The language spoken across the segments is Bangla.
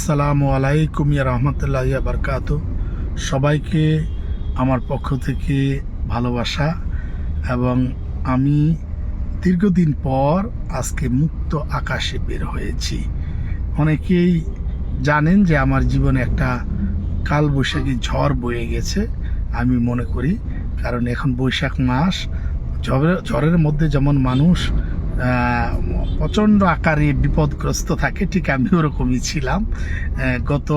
আসসালামু আলাইকুম ইয়া রাহমাতুল্লাহি ওয়া বারাকাতুহু। সবাইকে আমার পক্ষ থেকে ভালোবাসা। এবং আমি দীর্ঘদিন পর আজকে মুক্ত আকাশে বের হয়েছি। অনেকেই জানেন যে আমার জীবনে একটা কালবৈশাখী ঝড় বয়ে গেছে আমি মনে করি, কারণ এখন বৈশাখ মাস। ঝড়ের মধ্যে যেমন মানুষ প্রচণ্ড আকারে বিপদগ্রস্ত থাকে, ঠিক আমি ওরকমই ছিলাম। গত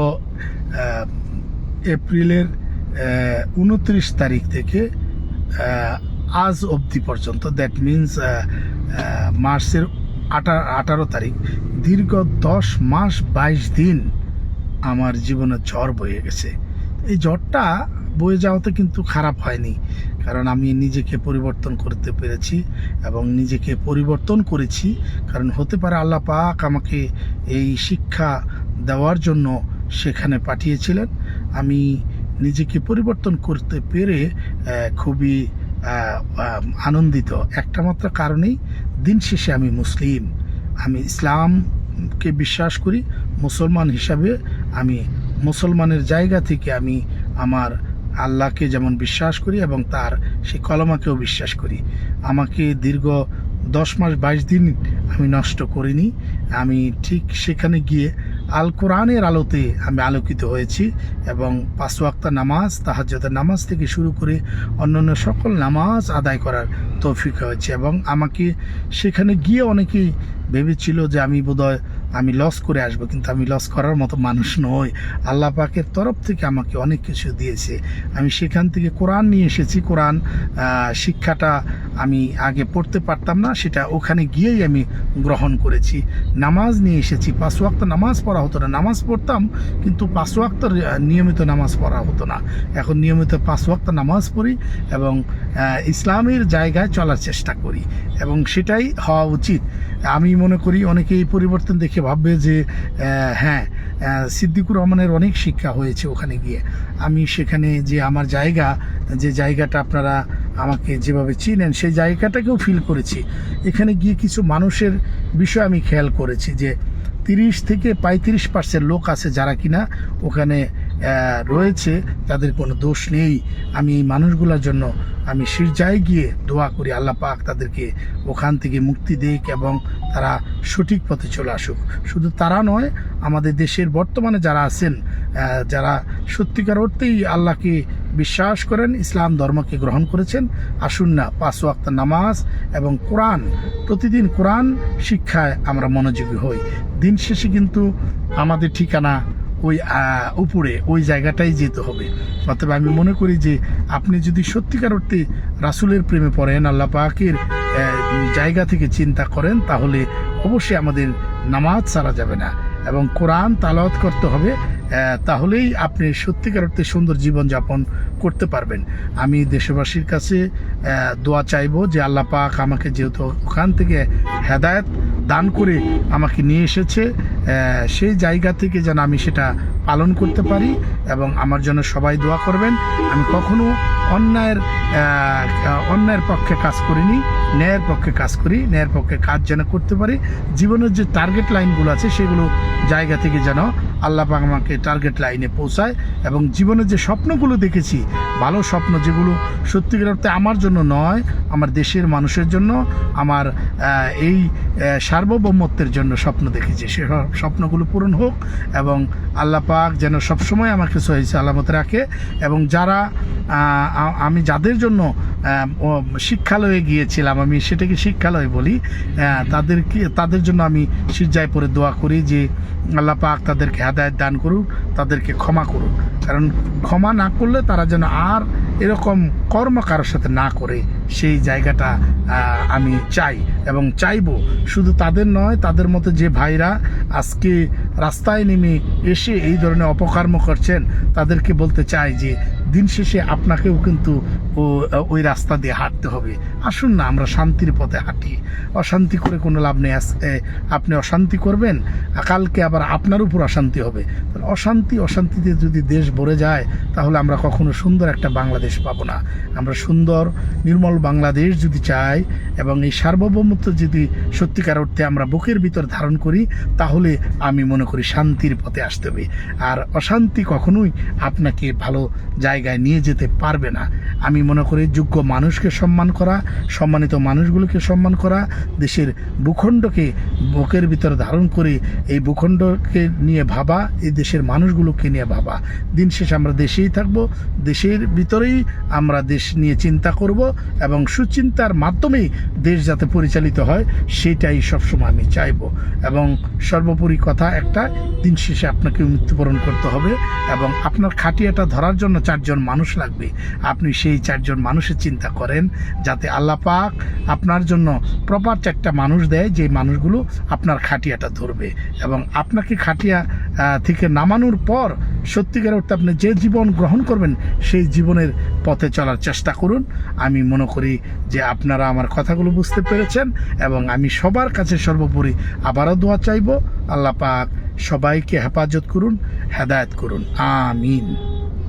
এপ্রিলের 29 তারিখ থেকে আজ অবধি পর্যন্ত, দ্যাট মিনস মার্চের 18 তারিখ, দীর্ঘ 10 মাস 22 দিন আমার জীবনে ঝড় বয়ে গেছে। এই ঝড়টা বয়ে যাওয়াতে কিন্তু খারাপ হয়নি, কারণ আমি নিজেকে পরিবর্তন করতে পেরেছি এবং নিজেকে পরিবর্তন করেছি। কারণ হতে পারে আল্লাহ পাক আমাকে এই শিক্ষা দেওয়ার জন্য সেখানে পাঠিয়েছিলেন। আমি নিজেকে পরিবর্তন করতে পেরে খুবই আনন্দিত, একটা মাত্র কারণেই, দিন শেষে আমি মুসলিম, আমি ইসলামকে বিশ্বাস করি। মুসলমান হিসাবে আমি মুসলমানের জায়গা থেকে আমি আমার আল্লাহকে যেমন বিশ্বাস করি এবং তার সেই কলমাকেও বিশ্বাস করি। আমাকে দীর্ঘ 10 মাস 22 দিন আমি নষ্ট করিনি। আমি ঠিক সেখানে গিয়ে আল কোরআনের আলোতে আমি আলোকিত হয়েছি এবং 5 ওয়াক্ত নামাজ, তাহাজ্জুদের নামাজ থেকে শুরু করে অন্যান্য সকল নামাজ আদায় করার তৌফিক হয়েছে। এবং আমাকে সেখানে গিয়ে অনেকেই ভেবেছিল যে আমি বোধহয় আমি লস করে আসবো, কিন্তু আমি লস করার মতো মানুষ নই। আল্লাহ পাকের তরফ থেকে আমাকে অনেক কিছু দিয়েছে। আমি সেখান থেকে কোরআন নিয়ে এসেছি। কোরআন শিক্ষাটা আমি আগে পড়তে পারতাম না, সেটা ওখানে গিয়েই আমি গ্রহণ করেছি। নামাজ নিয়ে এসেছি। 5 ওয়াক্ত নামাজ পড়া হতো না, নামাজ পড়তাম কিন্তু 5 ওয়াক্ত নিয়মিত নামাজ পড়া হতো না। এখন নিয়মিত 5 ওয়াক্ত নামাজ পড়ি এবং ইসলামের জায়গায় চলার চেষ্টা করি, এবং সেটাই হওয়া উচিত। আমি মনে করি অনেকে এই পরিবর্তন দেখে ভাববে যে হ্যাঁ, সিদ্দিকুর রহমানের অনেক শিক্ষা হয়েছে ওখানে গিয়ে। আমি সেখানে যে আমার জায়গা, যে জায়গাটা আপনারা আমাকে যেভাবে চিনেন, সেই জায়গাটাকেও ফিল করেছি। এখানে গিয়ে কিছু মানুষের বিষয় আমি খেয়াল করেছি যে 30 থেকে 35% লোক আছে যারা কিনা ওখানে রয়েছে, তাদের কোনো দোষ নেই। আমি এই মানুষগুলোর জন্য আমি সিরজায় গিয়ে দোয়া করি আল্লাহ পাক তাদেরকে ওখান থেকে মুক্তি দিক এবং তারা সঠিক পথে চলে আসুক। শুধু তারা নয়, আমাদের দেশের বর্তমানে যারা আছেন, যারা সত্যিকার অর্থেই আল্লাহকে বিশ্বাস করেন, ইসলাম ধর্মকে গ্রহণ করেছেন, আসুন না 5 ওয়াক্ত নামাজ এবং কোরআন, প্রতিদিন কোরআন শিক্ষায় আমরা মনোযোগী হই। দিন শেষে কিন্তু আমাদের ঠিকানা ওই উপরে, ওই জায়গাটাই যেতে হবে। অতএব আমি মনে করি যে আপনি যদি সত্যিকার অর্থে রাসূলের প্রেমে পড়েন, আল্লাহ পাকের জায়গা থেকে চিন্তা করেন, তাহলে অবশ্যই আমাদের নামাজ ছাড়া যাবে না এবং কোরআন তালাওয়াত করতে হবে। তাহলেই আপনি সত্যিকার অর্থে সুন্দর জীবনযাপন করতে পারবেন। আমি দেশবাসীর কাছে দোয়া চাইব যে আল্লাহ পাক আমাকে যেহেতু ওখান থেকে হেদায়েত দান করে আমাকে নিয়ে এসেছে, সেই জায়গা থেকে যেন আমি সেটা পালন করতে পারি এবং আমার জন্য সবাই দোয়া করবেন। আমি কখনো অন্যায়ের পক্ষে কাজ করিনি, ন্যায়ের পক্ষে কাজ করি। ন্যায়ের পক্ষে কাজ যেন করতে পারি। জীবনের যে টার্গেট লাইনগুলো আছে সেগুলো জায়গা থেকে যেন আল্লাহ পাক আমাকে টার্গেট লাইনে পৌঁছায় এবং জীবনের যে স্বপ্নগুলো দেখেছি, ভালো স্বপ্ন, যেগুলো সত্যিকার অর্থে আমার জন্য নয়, আমার দেশের মানুষের জন্য, আমার এই সার্বভৌমত্বের জন্য স্বপ্ন দেখেছি, সে স্বপ্নগুলো পূরণ হোক এবং আল্লাহ পাক যেন সবসময় আমাকে সহি সালামত রাখে। এবং যারা আমি যাদের জন্য শিক্ষালয়ে গিয়েছিলাম, আমি সেটাকে শিক্ষালয় বলি, তাদের জন্য আমি সিজদায় পড়ে দোয়া করি যে আল্লাহ পাক তাদেরকে হেদায়েত দান করুক, তাদেরকে ক্ষমা করুক। কারণ ক্ষমা না করলে তারা যেন আর এরকম কর্ম কারোর সাথে না করে, সেই জায়গাটা আমি চাই এবং চাইবো। শুধু তাদের নয়, তাদের মতো যে ভাইরা আজকে রাস্তায় নেমে এসে এই ধরনের অপকর্ম করছেন, তাদেরকে বলতে চাই যে দিন শেষে আপনাকেও কিন্তু ওই রাস্তা দিয়ে হাঁটতে হবে। আসুন না আমরা শান্তির পথে হাঁটি, অশান্তি করে কোনো লাভ নেই। আপনি অশান্তি করবেন, কালকে আবার আপনার উপর অশান্তি হবে। অশান্তিতে যদি দেশ ভরে যায় তাহলে আমরা কখনো সুন্দর একটা বাংলাদেশ পাবো না। আমরা সুন্দর নির্মল বাংলাদেশ যদি চাই এবং এই সার্বভৌমত্ব যদি সত্যিকার অর্থে আমরা বুকের ভিতর ধারণ করি, তাহলে আমি মনে করি শান্তির পথে আসতে হবে। আর অশান্তি কখনোই আপনাকে ভালো জায়গায় নিয়ে যেতে পারবে না। আমি মনে করি যোগ্য মানুষকে সম্মান করা, সম্মানিত মানুষগুলোকে সম্মান করা, দেশের ভূখণ্ডকে বুকের ভিতর ধারণ করে এই ভূখণ্ডকে নিয়ে ভাবা, এই দেশের মানুষগুলোকে নিয়ে ভাবা। দিন শেষে আমরা দেশেই থাকবো, দেশের ভিতরেই আমরা দেশ নিয়ে চিন্তা করব এবং সুচিন্তার মাধ্যমেই দেশ যাতে পরিচালিত হয় সেটাই সবসময় আমি চাইব। এবং সর্বোপরি কথা একটা, দিন শেষে আপনাকে মৃত্যুবরণ করতে হবে এবং আপনার খাটিয়াটা ধরার জন্য 4 জন মানুষ লাগবে। আপনি সেই 4 জন মানুষের চিন্তা করেন যাতে আল্লাহ পাক আপনার জন্য প্রপার 4টা মানুষ দেয়, যে মানুষগুলো আপনার খাটিয়াটা ধরবে। এবং আপনাকে খাটিয়া থেকে নামানোর পর সত্যিকার অর্থে আপনি যে জীবন গ্রহণ করবেন সেই জীবনের পথে চলার চেষ্টা করুন। আমি মনে করি যে আপনারা আমার কথাগুলো বুঝতে পেরেছেন এবং আমি সবার কাছে সর্বোপরি আবারও দোয়া চাইব, আল্লাহ পাক সবাইকে হেফাজত করুন, হেদায়েত করুন, আমিন।